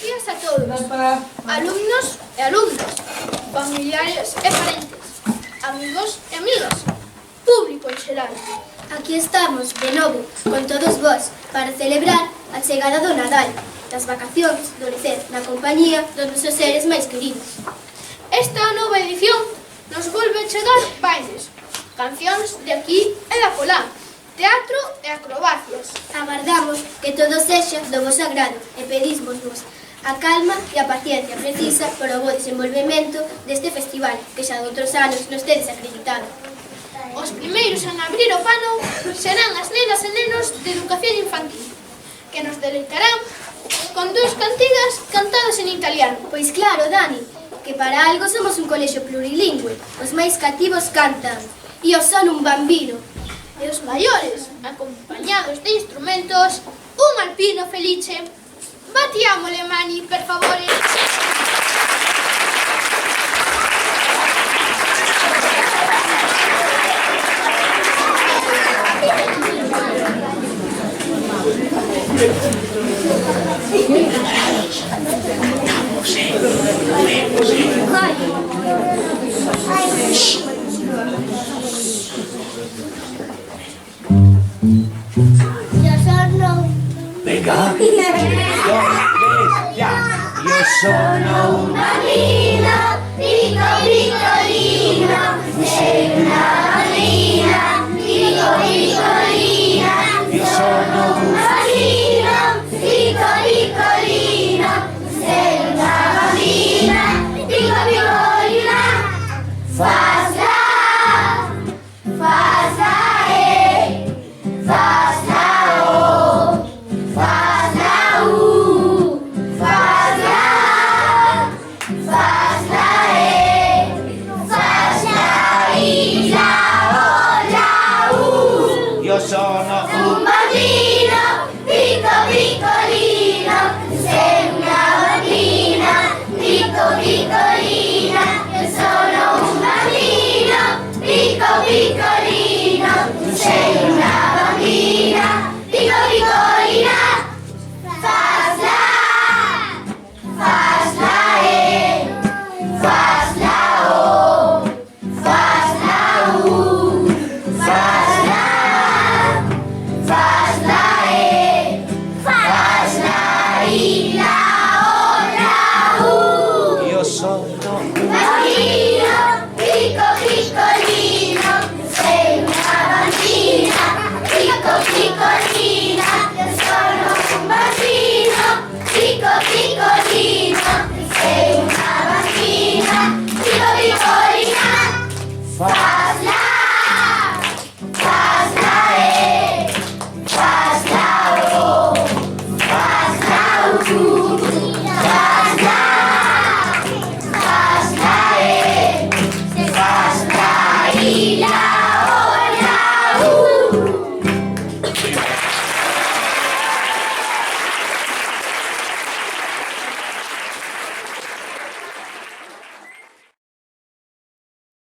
días a todos, alumnos e alumnas, familiares e parentes, amigos e amigas, público en xeral. Aquí estamos, de novo, con todos vós, para celebrar a chegada do Nadal, das vacacións, do lecer, na compañía dos nosos seres máis queridos. Esta nova edición nos volve a chegar bailes, cancións de aquí e da colá, teatro e acrobacias. Agardamos que todo sexa do vosso agrado e pedísmosvos a calma e a paciencia precisa para o bo desenvolvemento deste festival que xa de outros anos nos tedes acreditado. Os primeiros en abrir o pano serán as nenas e nenos de educación infantil, que nos deleitarán con dúas cantigas cantadas en italiano. Pois claro, Dani, que para algo somos un colexio plurilingüe. Os máis cativos cantan "Io son un bambino", E os maiores, acompañados de instrumentos, un alpino felice. Battiamo le mani, per favore. Venga, 1, 2, 3, ya. Io sono un bambino, piccolo piccolino, sei una bambina, piccolo piccolina. Io sono un bambino, piccolo piccolino, sei una bambina, piccolo piccolina. Fasta, fasta fasta o, fasta u, fasta, fasta i, la o, la u. Io sono Un bambino, piccolo piccolino, sei una bambina, piccolo piccolina. Io sono un bambino, piccolo piccolino, sei